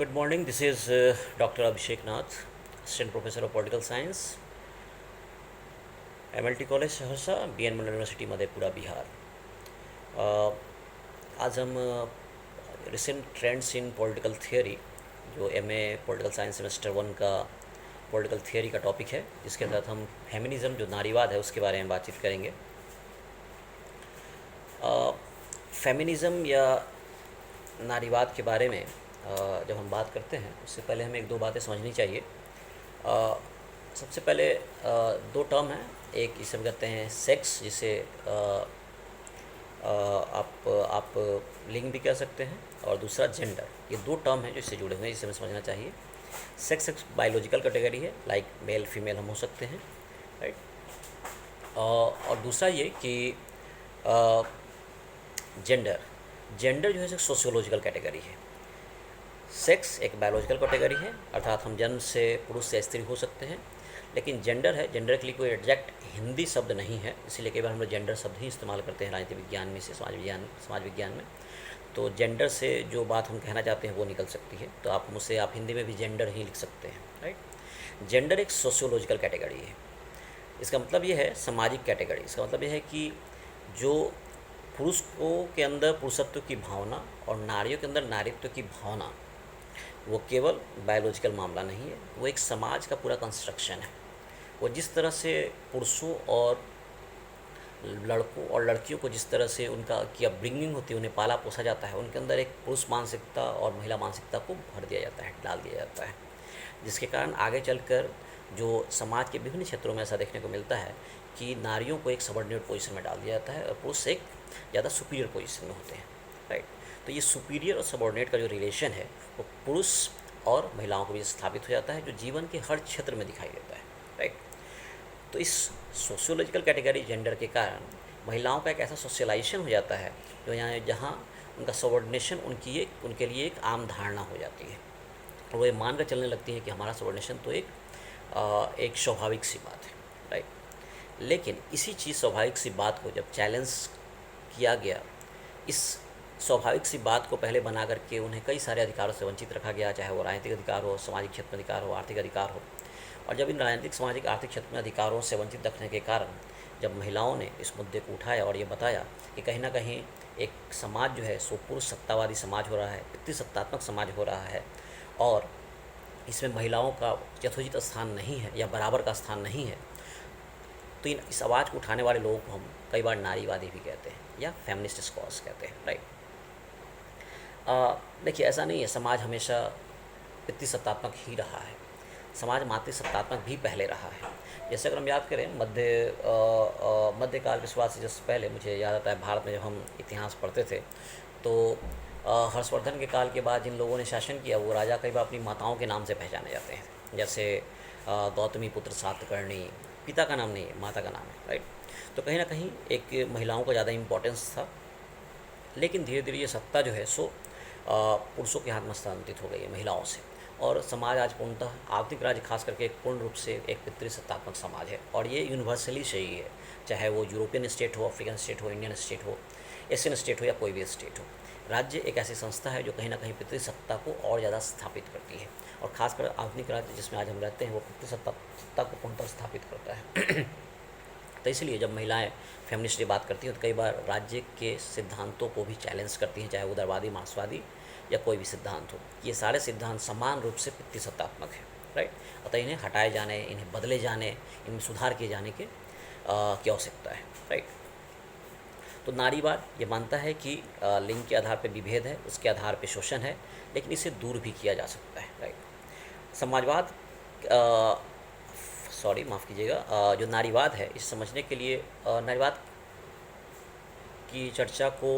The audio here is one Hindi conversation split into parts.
Good morning. This is Dr. Abhishek Nath, Assistant Professor of Political Science, MLT college Saharsa, BN Mandal university Madhepura Bihar. आज हम recent trends in political theory, जो MA पॉलिटिकल साइंस सेमेस्टर 1 का पॉलिटिकल थियोरी का टॉपिक है, जिसके तहत हम फेमिनिज़म जो नारीवाद है उसके बारे में बातचीत करेंगे। फेमिनिज़म या नारीवाद के बारे में जब हम बात करते हैं उससे पहले हमें एक दो बातें समझनी चाहिए। सबसे पहले दो टर्म हैं, एक इसे हम कहते हैं सेक्स, जिसे आप लिंग भी कह सकते हैं, और दूसरा जेंडर। ये दो टर्म हैं जो इससे जुड़े हुए हैं, जिसे हमें समझना चाहिए। सेक्स एक बायोलॉजिकल कैटेगरी है, लाइक मेल फीमेल हम हो सकते हैं, राइट। और दूसरा ये कि जेंडर जो है एक सोशियोलॉजिकल कैटेगरी है। सेक्स एक बायोलॉजिकल कैटेगरी है, अर्थात हम जन्म से पुरुष या स्त्री हो सकते हैं, लेकिन जेंडर है, जेंडर के लिए कोई एग्जैक्ट हिंदी शब्द नहीं है, इसीलिए कई बार हम लोग जेंडर शब्द ही इस्तेमाल करते हैं राजनीति विज्ञान में से समाज विज्ञान में। तो जेंडर से जो बात हम कहना चाहते हैं वो निकल सकती है, तो आप हिंदी में भी जेंडर ही लिख सकते हैं, राइट। जेंडर एक सोशियोलॉजिकल कैटेगरी है। इसका मतलब ये है सामाजिक कैटेगरी। इसका मतलब ये है कि जो पुरुषों के अंदर पुरुषत्व की भावना और नारियों के अंदर नारीत्व की भावना, वो केवल बायोलॉजिकल मामला नहीं है, वो एक समाज का पूरा कंस्ट्रक्शन है। वो जिस तरह से पुरुषों और लड़कों और लड़कियों को जिस तरह से उनका की अपब्रिंगिंग होती है, उन्हें पाला पोसा जाता है, उनके अंदर एक पुरुष मानसिकता और महिला मानसिकता को भर दिया जाता है, डाल दिया जाता है, जिसके कारण आगे चलकर जो समाज के विभिन्न क्षेत्रों में ऐसा देखने को मिलता है कि नारियों को एक सबऑर्डिनेट पोजीशन में डाल दिया जाता है और पुरुष एक ज़्यादा सुपीरियर पोजीशन में होते हैं, राइट। तो ये सुपीरियर और सबऑर्डिनेट का जो रिलेशन है वो पुरुष और महिलाओं को भी स्थापित हो जाता है, जो जीवन के हर क्षेत्र में दिखाई देता है, राइट। तो इस सोशियोलॉजिकल कैटेगरी जेंडर के कारण महिलाओं का एक ऐसा सोशलाइजेशन हो जाता है जहाँ उनका सबऑर्डिनेशन उनके लिए एक आम धारणा हो जाती है, और वो ये मान कर चलने लगती है कि हमारा सबऑर्डिनेशन तो एक स्वाभाविक सी बात है, राइट। लेकिन इसी चीज़ स्वाभाविक सी बात को जब चैलेंज किया गया, इस स्वाभाविक सी बात को पहले बना करके उन्हें कई सारे अधिकारों से वंचित रखा गया, चाहे वो राजनीतिक अधिकार हो, सामाजिक क्षेत्र में अधिकार हो, आर्थिक अधिकार हो। और जब इन राजनीतिक, सामाजिक, आर्थिक क्षेत्र में अधिकारों से वंचित रखने के कारण जब महिलाओं ने इस मुद्दे को उठाया और ये बताया कि कहीं ना कहीं एक समाज जो है सो पुरुष सत्तावादी समाज हो रहा है, पितृसत्तात्मक समाज हो रहा है, और इसमें महिलाओं का यथोचित स्थान नहीं है या बराबर का स्थान नहीं है, तो इस आवाज़ को उठाने वाले लोगों को हम कई बार नारीवादी भी कहते हैं या फेमिनिस्ट स्कॉलर्स कहते हैं, राइट। देखिए, ऐसा नहीं है, समाज हमेशा पितृसत्तात्मक ही रहा है, समाज मातृसत्तात्मक भी पहले रहा है। जैसे अगर हम याद करें मध्यकाल के शुरुआत से जैसे पहले, मुझे याद आता है भारत में जब हम इतिहास पढ़ते थे तो हर्षवर्धन के काल के बाद जिन लोगों ने शासन किया वो राजा कई बार अपनी माताओं के नाम से पहचाने जाते हैं, जैसे गौतमी पुत्र सातकर्णी, पिता का नाम नहीं है, माता का नाम है, राइट। तो कहीं ना कहीं एक महिलाओं का ज़्यादा इम्पोर्टेंस था, लेकिन धीरे धीरे ये सत्ता जो है सो पुरुषों के हाथ में हस्तांतरित हो गई है महिलाओं से, और समाज आज पूर्णतः आर्थिक राज्य खास करके एक पूर्ण रूप से एक पितृसत्तात्मक समाज है, और ये यूनिवर्सली सही है, चाहे वो यूरोपियन स्टेट हो, अफ्रीकन स्टेट हो, इंडियन स्टेट हो, एशियन स्टेट हो या कोई भी स्टेट हो। राज्य एक ऐसी संस्था है जो कहीं ना कहीं पितृसत्ता को और ज़्यादा स्थापित करती है, और खासकर आधुनिक राज्य जिसमें आज हम रहते हैं वो पितृसत्ता को पूर्णतः स्थापित करता है। तो इसलिए जब महिलाएं फेमिनिस्ट की बात करती हैं तो कई बार राज्य के सिद्धांतों को भी चैलेंज करती हैं, चाहे उदारवादी, मार्क्सवादी या कोई भी सिद्धांत हो। ये सारे सिद्धांत समान रूप से पितृसत्तात्मक है, राइट। अतः इन्हें हटाए जाने, इन्हें बदले जाने, इनमें सुधार किए जाने की आवश्यकता है, राइट। तो नारीवाद ये मानता है कि लिंग के आधार पर विभेद है, उसके आधार पर शोषण है, लेकिन इसे दूर भी किया जा सकता है, राइट। समाजवाद माफ़ कीजिएगा, जो नारीवाद है इस समझने के लिए नारीवाद की चर्चा को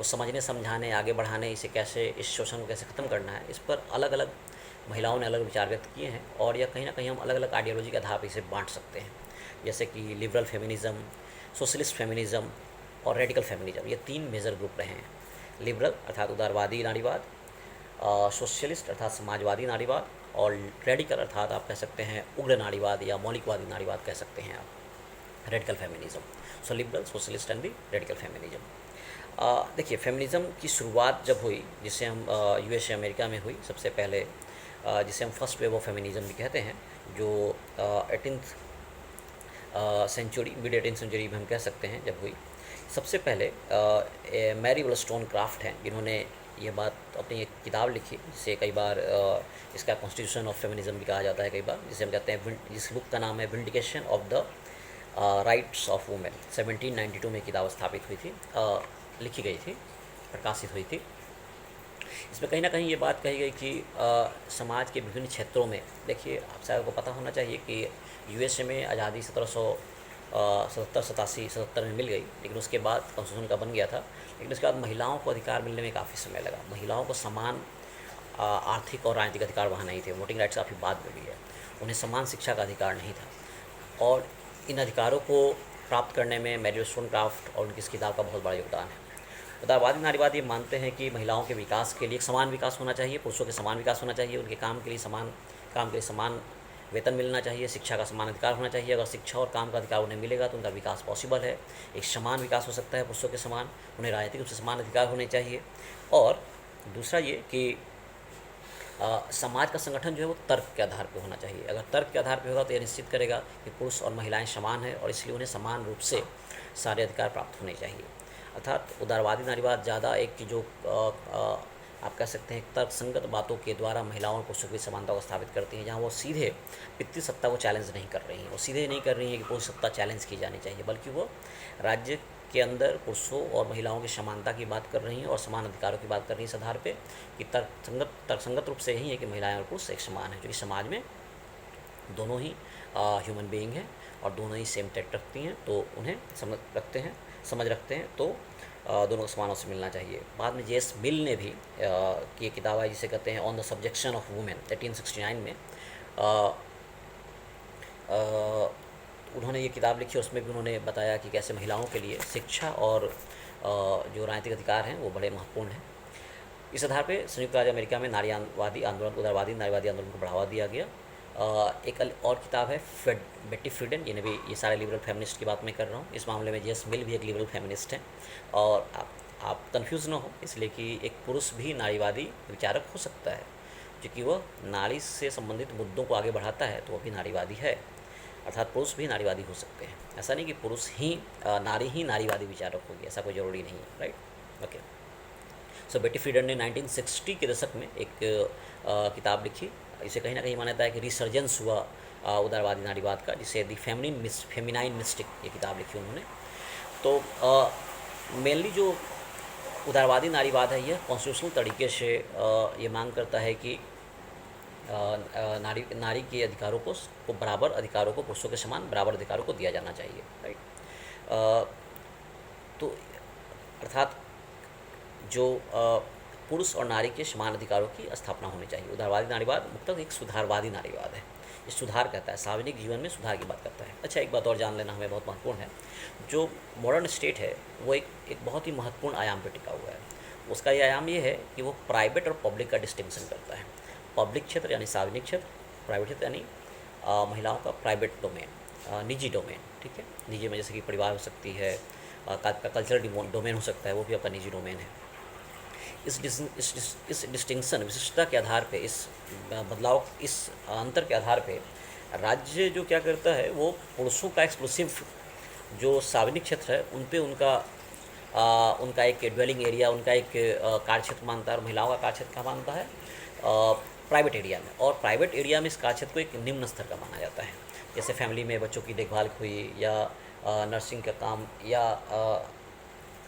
समझने, समझाने, आगे बढ़ाने, इसे कैसे, इस शोषण को कैसे ख़त्म करना है, इस पर अलग अलग महिलाओं ने अलग विचार व्यक्त किए हैं, और या कहीं ना कहीं हम अलग अलग आइडियोलॉजी के आधार पर इसे बांट सकते हैं, जैसे कि लिबरल फेमिनिज़म, सोशलिस्ट फेमिनिज़म और रेडिकल फेमिनिज़म। ये तीन मेजर ग्रुप रहे हैं। लिबरल अर्थात उदारवादी नारीवाद, सोशलिस्ट अर्थात समाजवादी नारीवाद, और रेडिकल अर्थात आप कह सकते हैं उग्र नारीवाद या मौलिकवादी नारीवाद कह सकते हैं आप, radical feminism. So liberal, socialist and the radical feminism. देखिए, फेमिनिज़्म की शुरुआत जब हुई, जिसे हम यूएसए अमेरिका में हुई सबसे पहले, जिसे हम फर्स्ट वेव ऑफ फेमिनिज़्म भी कहते हैं, जो 18th century, mid 18th century में हम कह सकते हैं जब हुई। सबसे पहले मैरी वोllस्टोनक्राफ्ट हैं जिन्होंने ये बात अपनी एक किताब लिखी, जिसे कई बार इसका कॉन्स्टिट्यूशन ऑफ फेमिनिज़्म भी कहा जाता है कई बार, जिसे हम कहते हैं, जिस बुक का नाम है vindication of the rights of women. 1792 में किताब स्थापित हुई थी, लिखी गई थी, प्रकाशित हुई थी। इसमें कहीं ना कहीं ये बात कही गई कि समाज के विभिन्न क्षेत्रों में, देखिए आप शायद को पता होना चाहिए कि यूएसए में आज़ादी 1777 में मिल गई, लेकिन उसके बाद कॉन्स्टिट्यूशन का बन गया था, लेकिन उसके बाद महिलाओं को अधिकार मिलने में काफ़ी समय लगा। महिलाओं को समान आर्थिक और राजनीतिक अधिकार वहाँ नहीं थे, वोटिंग राइट्स काफ़ी बाद में भी है, उन्हें समान शिक्षा का अधिकार नहीं था, और इन अधिकारों को प्राप्त करने में मैरी वोllस्टोनक्राफ्ट और उनकी इस किताब का बहुत बड़ा योगदान है। उदारवादी नारीवाद ये मानते हैं कि महिलाओं के विकास के लिए एक समान विकास होना चाहिए, पुरुषों के समान विकास होना चाहिए, उनके काम के लिए समान वेतन मिलना चाहिए, शिक्षा का समान अधिकार होना चाहिए। अगर शिक्षा और काम का अधिकार उन्हें मिलेगा तो उनका विकास पॉसिबल है, एक समान विकास हो सकता है पुरुषों के समान, उन्हें राजनीतिक रूप से समान अधिकार होने चाहिए। और दूसरा ये कि समाज का संगठन जो है वो तर्क के आधार पर होना चाहिए। अगर तर्क के आधार पर होगा तो यह निश्चित करेगा कि पुरुष और महिलाएं समान हैं, और इसलिए उन्हें समान रूप से सारे अधिकार प्राप्त होने चाहिए। अर्थात उदारवादी नारीवाद ज़्यादा एक जो आप कह सकते हैं तर्कसंगत बातों के द्वारा महिलाओं और पुरुषों की समानता को स्थापित करती हैं, जहाँ वो सीधे पितृ सत्ता को चैलेंज नहीं कर रही हैं, वो सीधे नहीं कर रही हैं कि पुरुष सत्ता चैलेंज की जानी चाहिए, बल्कि वो राज्य के अंदर पुरुषों और महिलाओं की समानता की बात कर रही हैं और समान अधिकारों की बात कर रही हैं, इस आधार पर कि तर्कसंगत रूप से यही है कि महिलाएँ और पुरुष एक समान है, जो कि समाज में दोनों ही ह्यूमन बीइंग हैं और दोनों ही सेम टेक्ट रखती हैं, तो उन्हें समझ रखते हैं, तो दोनों को समानों से मिलना चाहिए। बाद में जेस मिल ने भी की एक किताब है जिसे कहते हैं on the subjection of women, 1869 में उन्होंने ये किताब लिखी। उसमें भी उन्होंने बताया कि कैसे महिलाओं के लिए शिक्षा और जो राजनीतिक अधिकार हैं वो बड़े महत्वपूर्ण हैं। इस आधार पे संयुक्त राज्य अमेरिका में नारीवादी आंदोलन, उदारवादी नारीवादी आंदोलन को बढ़ावा दिया गया। एक और किताब है बेटी फ्रीडन, जिन्हें भी, ये सारे लिबरल फेमिनिस्ट की बात मैं कर रहा हूँ, इस मामले में जेस मिल भी एक लिबरल फेमिनिस्ट हैं। और आप कंफ्यूज ना हो, इसलिए कि एक पुरुष भी नारीवादी विचारक हो सकता है, क्योंकि वह नारी से संबंधित मुद्दों को आगे बढ़ाता है, तो वह भी नारीवादी है। अर्थात पुरुष भी नारीवादी हो सकते हैं, ऐसा नहीं कि पुरुष ही नारीवादी विचारक होगी, ऐसा कोई ज़रूरी नहीं है, राइट। ओके, सो बेटी फ्रीडन ने 1960 के दशक में एक किताब लिखी। इसे कहीं ना कहीं मान्यता है कि रिसर्जेंस हुआ उदारवादी नारीवाद का, जिसे दी फेमिनाइन मिस्टिक ये किताब लिखी उन्होंने। तो मेनली जो उदारवादी नारीवाद है, यह कॉन्स्टिट्यूशनल तरीके से ये मांग करता है कि नारी के अधिकारों को बराबर अधिकारों को पुरुषों के समान बराबर अधिकारों को दिया जाना चाहिए, राइट। तो अर्थात जो पुरुष और नारी के समान अधिकारों की स्थापना होनी चाहिए। उदारवादी नारीवाद मुख्यतः एक सुधारवादी नारीवाद है, ये सुधार कहता है, सार्वजनिक जीवन में सुधार की बात करता है। अच्छा, एक बात और जान लेना हमें बहुत महत्वपूर्ण है, जो मॉडर्न स्टेट है वो एक बहुत ही महत्वपूर्ण आयाम पर टिका हुआ है। उसका ये आयाम ये है कि वो प्राइवेट और पब्लिक का डिस्टिंक्शन करता है। पब्लिक क्षेत्र यानी सार्वजनिक क्षेत्र, प्राइवेट क्षेत्र यानी महिलाओं का प्राइवेट डोमेन, निजी डोमेन, ठीक है। निजी में जैसे कि परिवार हो सकती है, कल्चरल डोमेन हो सकता है, वो भी आपका निजी डोमेन है। इस डिस्टिंक्शन, विशिष्टता के आधार पे, इस बदलाव, इस अंतर के आधार पे राज्य जो क्या करता है, वो पुरुषों का एक्सक्लूसिव जो सार्वजनिक क्षेत्र है उन पे उनका एक ड्वेलिंग एरिया, उनका एक कार्यक्षेत्र मानता है, और महिलाओं का कार्यक्षेत्र क्या मानता है, प्राइवेट एरिया में। और प्राइवेट एरिया में इस कार्यक्षेत्र को एक निम्न स्तर का माना जाता है, जैसे फैमिली में बच्चों की देखभाल हुई, या नर्सिंग का काम, या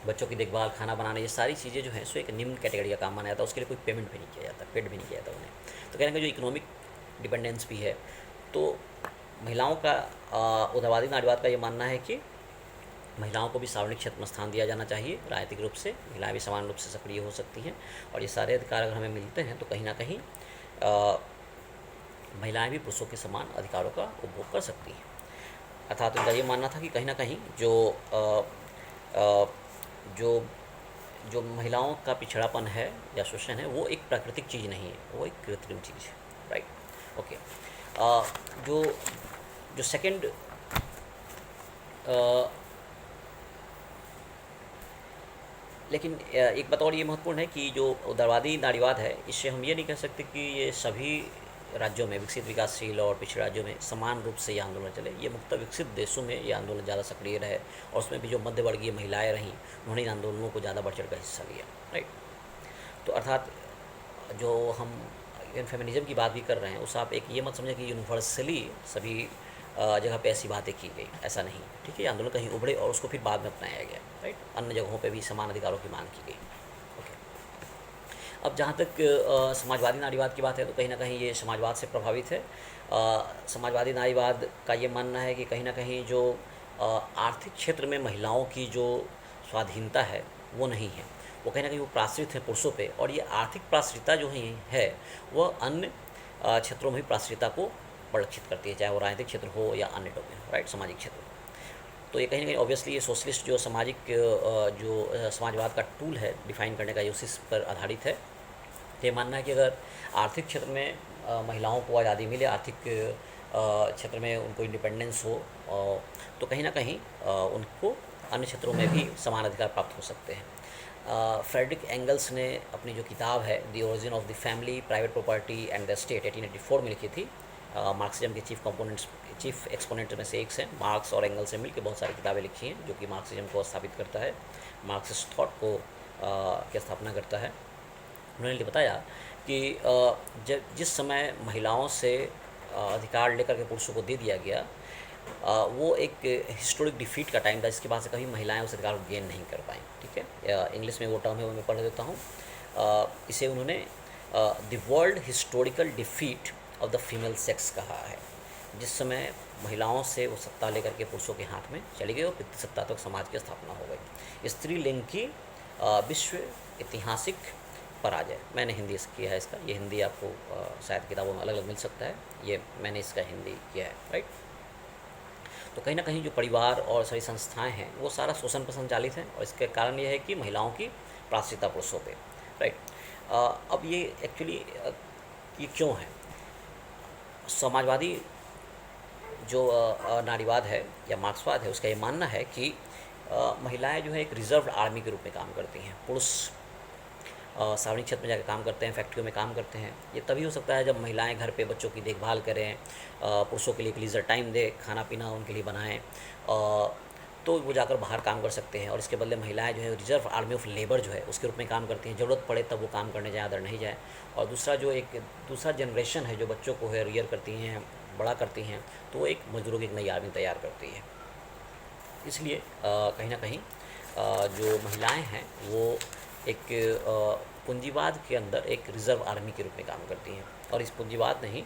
बच्चों की देखभाल, खाना बनाना, ये सारी चीज़ें जो हैं सो एक निम्न कैटेगरी का काम माना जाता है। उसके लिए कोई पेमेंट भी नहीं किया जाता, पेड भी नहीं किया जाता उन्हें। तो कहने का जो इकोनॉमिक डिपेंडेंस भी है, तो महिलाओं का उदारवादी नारीवाद का ये मानना है कि महिलाओं को भी सार्वजनिक क्षेत्र में स्थान दिया जाना चाहिए। राजनीतिक रूप से महिलाएं भी समान रूप से सक्रिय हो सकती हैं, और ये सारे अधिकार अगर हमें मिलते हैं तो कहीं ना कहीं महिलाएं भी पुरुषों के समान अधिकारों का उपभोग कर सकती हैं। अर्थात उनका ये मानना था कि कहीं ना कहीं जो महिलाओं का पिछड़ापन है या शोषण है, वो एक प्राकृतिक चीज़ नहीं है, वो एक कृत्रिम चीज़ है, राइट। ओके, जो सेकंड लेकिन एक बात और ये महत्वपूर्ण है कि जो उदारवादी नारीवाद है, इससे हम ये नहीं कह सकते कि ये सभी राज्यों में, विकसित विकासशील और पिछड़े राज्यों में समान रूप से ये आंदोलन चले। ये मुख्यतः विकसित देशों में ये आंदोलन ज़्यादा सक्रिय रहे और उसमें भी जो मध्यवर्गीय महिलाएं रहीं, उन्होंने इन आंदोलनों को ज़्यादा बढ़ चढ़ कर हिस्सा लिया, राइट। तो अर्थात जो हम फेमिनिज्म की बात भी कर रहे हैं, उस आप एक ये मत समझें कि यूनिवर्सली सभी जगह पे ऐसी बातें की गई, ऐसा नहीं, ठीक है। आंदोलन कहीं उभरे और उसको फिर बाद में अपनाया गया, राइट। अन्य जगहों पे भी समान अधिकारों की मांग की गई, ओके। अब जहाँ तक समाजवादी नारीवाद की बात है, तो कहीं ना कहीं ये समाजवाद से प्रभावित है। समाजवादी नारीवाद का ये मानना है कि कहीं ना कहीं जो आर्थिक क्षेत्र में महिलाओं की जो स्वाधीनता है वो नहीं है, वो कहीं ना कहीं वो प्राश्रित है पुरुषों पे, और ये आर्थिक प्राश्रिता जो है वह अन्य क्षेत्रों में भी प्राश्रिता को परिलक्षित करती है, चाहे वो राजनीतिक क्षेत्र हो या अन्य डोमेन हो, राइट, सामाजिक क्षेत्र। तो ये कहीं ना कहीं ऑब्वियसली ये सोशलिस्ट जो सामाजिक जो समाजवाद का टूल है डिफाइन करने का, ये उसी पर आधारित है। ये मानना है कि अगर आर्थिक क्षेत्र में महिलाओं को आज़ादी मिले, आर्थिक क्षेत्र में उनको इंडिपेंडेंस हो, तो कहीं ना कहीं उनको अन्य क्षेत्रों में भी समान अधिकार प्राप्त हो सकते हैं। फ्रेडरिक एंगल्स ने अपनी जो किताब है the origin of the family, private property and the state 1884 में लिखी थी। मार्क्सिज्म के चीफ एक्सपोनेंट में से एक से मार्क्स और एंगल्स से मिलकर बहुत सारी किताबें लिखी हैं जो कि मार्क्सिज्म को स्थापित करता है, मार्क्सिस्ट थॉट को की स्थापना करता है। उन्होंने बताया कि जिस समय महिलाओं से अधिकार लेकर के पुरुषों को दे दिया गया, वो एक हिस्टोरिक डिफीट का टाइम था, जिसके बाद से कभी महिलाएं उस अधिकार को गेन नहीं कर पाई, ठीक है। इंग्लिश में वो टर्म है वो मैं पढ़ देता हूँ। इसे उन्होंने the world historical defeat of the female sex कहा है। जिस समय महिलाओं से वो सत्ता लेकर के पुरुषों के हाथ में चली गई और पितृसत्तात्मक समाज की स्थापना हो गई। स्त्री लिंग की विश्व ऐतिहासिक पराजय, मैंने हिंदी किया है इसका, ये हिंदी आपको शायद किताबों में अलग अलग मिल सकता है, ये मैंने इसका हिंदी किया है, राइट। तो कहीं ना कहीं जो परिवार और सारी संस्थाएं हैं वो सारा शोषण पर संचालित है, और इसके कारण ये है कि महिलाओं की प्राश्रिता पुरुषों पे, राइट। अब ये एक्चुअली ये क्यों है? समाजवादी जो नारीवाद है या मार्क्सवाद है, उसका ये मानना है कि महिलाएं जो है एक रिजर्व आर्मी के रूप में काम करती हैं। पुरुष सार्वजनिक क्षेत्र में जाकर काम करते हैं, फैक्ट्रियों में काम करते हैं। ये तभी हो सकता है जब महिलाएं घर पे बच्चों की देखभाल करें, पुरुषों के लिए एक लीजर टाइम दे, खाना पीना उनके लिए बनाएं, तो वो जाकर बाहर काम कर सकते हैं। और इसके बदले महिलाएं जो है रिजर्व आर्मी ऑफ लेबर जो है उसके रूप में काम करती हैं, ज़रूरत पड़े तब वो काम करने जाए, अदर नहीं जाए। और दूसरा जनरेशन है जो बच्चों को है रियर करती हैं, बड़ा करती हैं, तो वो एक मजदूरों की एक नई आर्मी तैयार करती है। इसलिए कहीं ना कहीं जो महिलाएं हैं वो एक पूंजीवाद के अंदर एक रिजर्व आर्मी के रूप में काम करती हैं, और इस पूंजीवाद ने ही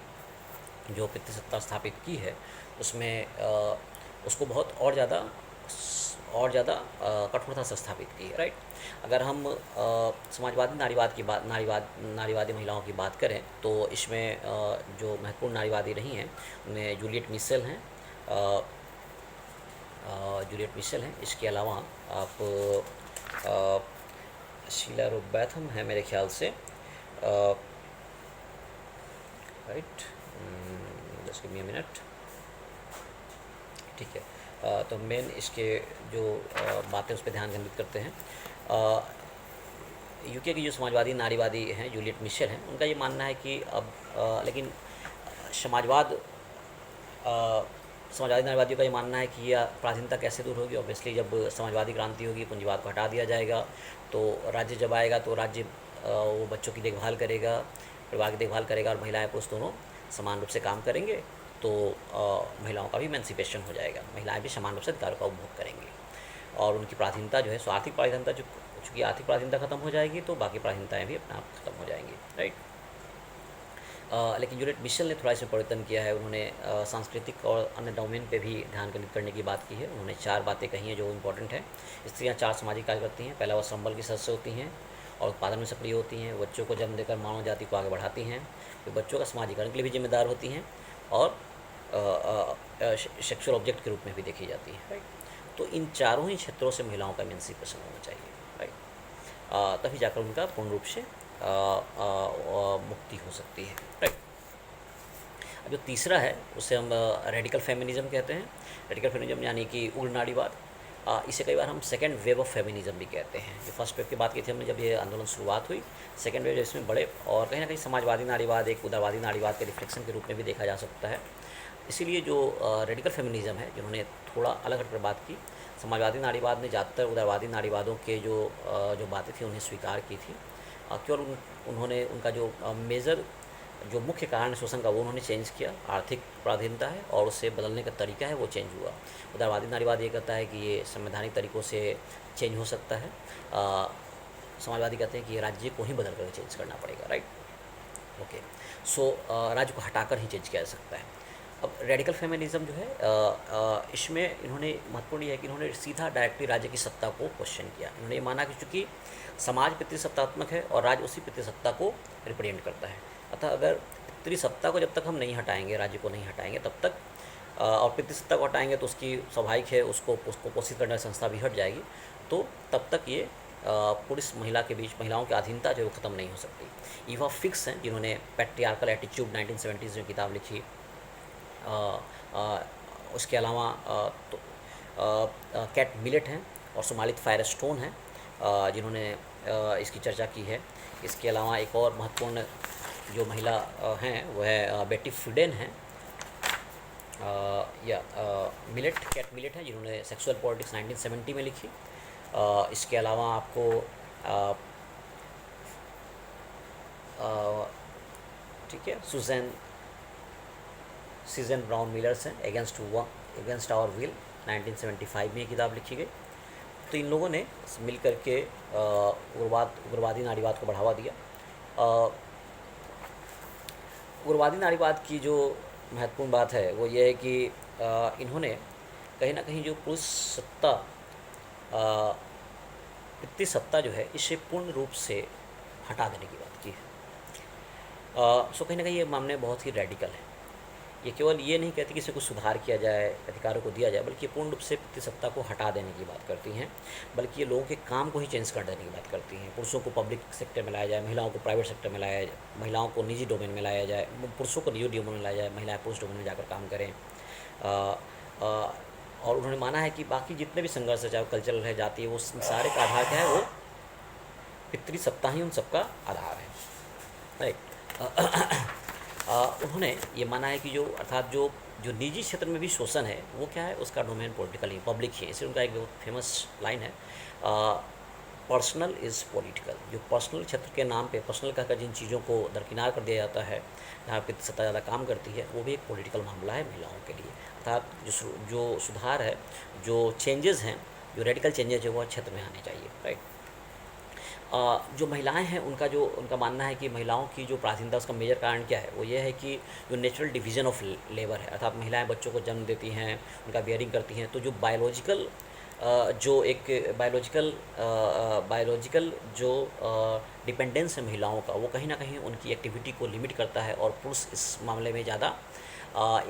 जो पितृसत्ता स्थापित की है उसमें उसको बहुत और ज़्यादा कठोरता से स्थापित की है, राइट। अगर हम समाजवादी नारीवादी महिलाओं की बात करें तो इसमें जो महत्वपूर्ण नारीवादी रही हैं उनमें जूलियट मिशेल हैं, इसके अलावा आप शीला रोबैथम है मेरे ख्याल से, right, just give me a minute, ठीक है। तो मेन इसके जो बातें उस पर ध्यान केंद्रित करते हैं। यूके की जो समाजवादी नारीवादी हैं जूलियट मिशेल हैं, उनका ये मानना है कि अब लेकिन समाजवादी नारीवादियों का ये मानना है कि यह प्राचीनता कैसे दूर होगी। ऑब्वियसली जब समाजवादी क्रांति होगी, पूंजीवाद को हटा दिया जाएगा, तो राज्य जब आएगा तो राज्य वो बच्चों की देखभाल करेगा, परिवार की देखभाल करेगा, और महिलाएं पुरुष दोनों समान रूप से काम करेंगे, तो महिलाओं का भी इमेंसिपेशन हो जाएगा, महिलाएं भी समान रूप से अधिकारों का उपभोग करेंगी, और उनकी प्राधीनता जो है सो आर्थिक प्राधीनता, चूँकि आर्थिक प्राधीनता खत्म हो जाएगी तो बाकी प्राधीनताएँ भी अपने आप खत्म हो जाएंगी, राइट। लेकिन जूलियट मिशेल ने थोड़ा इसमें परिवर्तन किया है। उन्होंने सांस्कृतिक और अन्य डोमेन पे भी ध्यान केंद्रित करने की बात की है। उन्होंने 4 बातें कही हैं जो इम्पोर्टेंट हैं। स्त्रियाँ 4 सामाजिक कार्य करती हैं। पहला, वो संबल की सदस्य होती हैं और उत्पादन में सक्रिय होती हैं। बच्चों को जन्म देकर मानव जाति को आगे बढ़ाती हैं। फिर बच्चों का समाजीकरण के लिए भी जिम्मेदार होती हैं, और सेक्सुअल ऑब्जेक्ट के रूप में भी देखी जाती है, राइट। तो इन चारों ही क्षेत्रों से महिलाओं का इमेंसिपेशन होना चाहिए, राइट। तभी जाकर उनका पूर्ण रूप से मुक्ति हो सकती है, राइट। अब जो तीसरा है उसे हम रेडिकल फेमिनिज्म कहते हैं। रेडिकल फेमिनिज्म यानी कि उग्र नारीवाद। इसे कई बार हम सेकेंड वेव ऑफ फेमिनिज्म भी कहते हैं। जो फर्स्ट वेव की बात की थी हमने जब ये आंदोलन शुरुआत हुई, सेकेंड वेव इसमें बड़े और कहीं ना कहीं समाजवादी नारीवाद एक उदारवादी नारीवाद के रिफ्लेक्शन के रूप में भी देखा जा सकता है। इसीलिए जो रेडिकल फेमिनिज्म है, जिन्होंने थोड़ा अलग हटकर बात की, समाजवादी नारीवाद ने ज़्यादातर उदारवादी नारीवादों के जो बातें थी उन्हें स्वीकार की थी। केवल उन्होंने उनका जो मेजर जो मुख्य कारण शोषण का वो उन्होंने चेंज किया, आर्थिक पराधीनता है और उसे बदलने का तरीका है वो चेंज हुआ। उदारवादी नारीवाद ये कहता है कि ये संवैधानिक तरीक़ों से चेंज हो सकता है, समाजवादी कहते हैं कि ये राज्य को ही बदल कर चेंज करना पड़ेगा, राइट। ओके, सो राज्य को हटाकर ही चेंज किया जा सकता है। अब रेडिकल फेमिनिज्म जो है इसमें इन्होंने महत्वपूर्ण ये है कि इन्होंने सीधा डायरेक्टली राज्य की सत्ता को क्वेश्चन किया। इन्होंने ये माना कि चूँकि समाज पितृसत्तात्मक है और राज्य उसी पितृसत्ता को रिप्रेजेंट करता है, अतः अगर पितृसत्ता को जब तक हम नहीं हटाएंगे, राज्य को नहीं हटाएंगे, तब तक और पितृसत्ता को हटाएंगे तो उसकी स्वाभाविक है उसको पोषित करने वाली संस्था भी हट जाएगी, तो तब तक ये पुरुष महिला के बीच महिलाओं की अधीनता जो है वो ख़त्म नहीं हो सकती। ईवा फिक्स हैं जिन्होंने पैट्रियार्कल एटीट्यूड 1970s में किताब लिखी। उसके अलावा कैट मिलेट हैं और सोमालित फायरस्टोन हैं जिन्होंने इसकी चर्चा की है। इसके अलावा एक और महत्वपूर्ण जो महिला हैं वो है बेटी फ्रीडेन हैं या कैट मिलेट हैं जिन्होंने सेक्सुअल पॉलिटिक्स 1970 में लिखी। इसके अलावा आपको ठीक है सीजन ब्राउन मिलर्स हैं अगेंस्ट आवर विल 1975 में ये किताब लिखी गई। तो इन लोगों ने मिल करके उग्रवादी नारीवाद को बढ़ावा दिया। उग्रवादी नारीवाद की जो महत्वपूर्ण बात है वो ये है कि इन्होंने कहीं ना कहीं जो पुरुष सत्ता पितृसत्ता जो है इसे पूर्ण रूप से हटा देने की बात की है। सो कहीं ना कहीं ये मामले बहुत ही रेडिकल है। ये केवल ये नहीं कहती कि इसे कुछ सुधार किया जाए, अधिकारों को दिया जाए, बल्कि ये पूर्ण रूप से पितृसत्ता को हटा देने की बात करती हैं। बल्कि ये लोगों के काम को ही चेंज कर देने की बात करती हैं। पुरुषों को पब्लिक सेक्टर में लाया जाए, महिलाओं को प्राइवेट सेक्टर में लाया जाए, महिलाओं को निजी डोमेन में लाया जाए, पुरुषों को निजी डोमेन में लाया जाए, महिलाएं पुरुष डोमेन में जाकर काम करें। और उन्होंने माना है कि बाकी जितने भी संघर्ष है, चाहे वो कल्चरल है, जाति है, वो सारे का आधार क्या है, वो पितृसत्ता ही उन सबका आधार है, राइट। उन्होंने ये माना है कि जो अर्थात जो निजी क्षेत्र में भी शोषण है वो क्या है, उसका डोमेन पॉलिटिकल ही पब्लिक ही है। इसलिए उनका एक बहुत फेमस लाइन है, पर्सनल इज़ पॉलिटिकल। जो पर्सनल क्षेत्र के नाम पे पर्सनल कहकर जिन चीज़ों को दरकिनार कर दिया जाता है, जहाँ पितृसत्ता ज़्यादा काम करती है, वो भी एक पॉलिटिकल मामला है महिलाओं के लिए। अर्थात जो सुधार है, जो चेंजेस हैं, जो रेडिकल चेंजेस है वो क्षेत्र में आने चाहिए, राइट। जो महिलाएं हैं उनका मानना है कि महिलाओं की जो प्राथमिकता उसका मेजर कारण क्या है, वो ये है कि जो नेचुरल डिवीज़न ऑफ लेबर है, अर्थात महिलाएं बच्चों को जन्म देती हैं, उनका बियरिंग करती हैं, तो जो बायोलॉजिकल जो डिपेंडेंस है महिलाओं का, वो कहीं ना कहीं उनकी एक्टिविटी को लिमिट करता है। और पुरुष इस मामले में ज़्यादा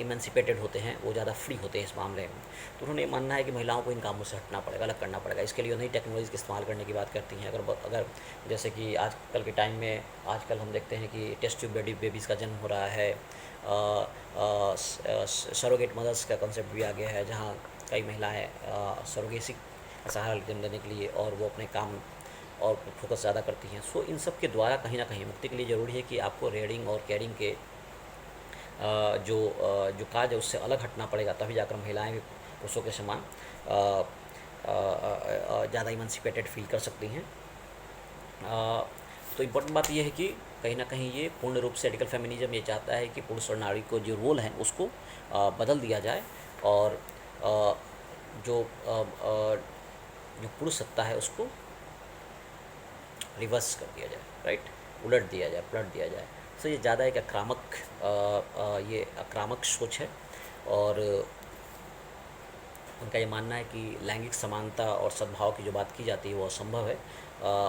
इमेंसिपेटेड होते हैं, वो ज़्यादा फ्री होते हैं इस मामले में। तो उन्होंने मानना है कि महिलाओं को इन कामों से हटना पड़ेगा, अलग करना पड़ेगा। इसके लिए नई टेक्नोलॉजी का इस्तेमाल करने की बात करती हैं। अगर जैसे कि आजकल के टाइम में आजकल हम देखते हैं कि टेस्ट ट्यूब बेबीज़ का जन्म हो रहा है, सरोगेट मदर्स का कॉन्सेप्ट भी आ गया है, जहाँ कई महिलाएँ सरोगेसी का सहारा जन्म देने के लिए और वो अपने काम और फोकस ज़्यादा करती हैं। सो इन सब के द्वारा कहीं ना कहीं मुक्ति के लिए ज़रूरी है कि आपको रेयरिंग और केयरिंग के जो कार्य है उससे अलग हटना पड़ेगा, तभी जाकर महिलाएं भी पुरुषों के समान ज़्यादा इमेंसिपेटेड फील कर सकती हैं। तो इम्पोर्टेंट बात यह है कि कहीं ना कहीं ये पूर्ण रूप से रेडिकल फेमिनिज्म ये चाहता है कि पुरुष और नारी को जो रोल है उसको बदल दिया जाए और जो पुरुष सत्ता है उसको रिवर्स कर दिया जाए, राइट, पलट दिया जाए। तो ये ज़्यादा एक आक्रामक सोच है और उनका ये मानना है कि लैंगिक समानता और सद्भाव की जो बात की जाती है वो असंभव है,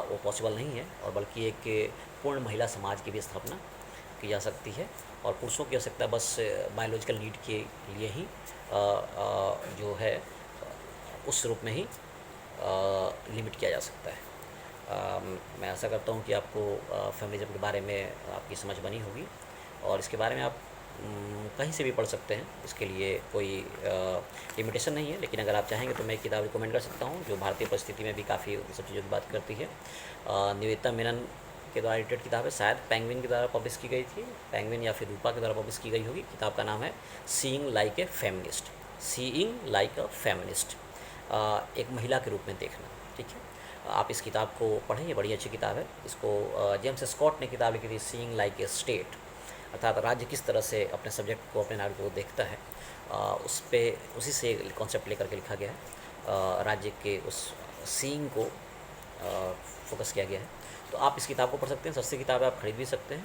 वो पॉसिबल नहीं है, और बल्कि एक पूर्ण महिला समाज की भी स्थापना की जा सकती है। और पुरुषों की आवश्यकता बस बायोलॉजिकल नीड के लिए ही जो है उस रूप में ही लिमिट किया जा सकता है। मैं आशा करता हूँ कि आपको फेमिनिज्म के बारे में आपकी समझ बनी होगी और इसके बारे में आप कहीं से भी पढ़ सकते हैं, इसके लिए कोई लिमिटेशन नहीं है। लेकिन अगर आप चाहेंगे तो मैं एक किताब रिकमेंड कर सकता हूँ जो भारतीय परिस्थिति में भी काफ़ी उन सब चीज़ों की बात करती है। निवेदिता मेनन के द्वारा एडिटेड किताब है, शायद पेंगुइन के द्वारा पब्लिश की गई थी, पेंगुइन या फिर रूपा के द्वारा पब्लिश की गई होगी। किताब का नाम है seeing like a feminist, seeing like a feminist, एक महिला के रूप में देखना। ठीक है, आप इस किताब को पढ़ें, ये बड़ी अच्छी किताब है। इसको जेम्स स्कॉट ने किताब लिखी थी सीइंग लाइक ए स्टेट, अर्थात राज्य किस तरह से अपने सब्जेक्ट को, अपने नागरिकों को देखता है। उस पे उसी से कॉन्सेप्ट लेकर के लिखा गया है। राज्य के उस सीइंग को फोकस किया गया है। तो आप इस किताब को पढ़ सकते हैं, सस्ती किताब है, आप खरीद भी सकते हैं।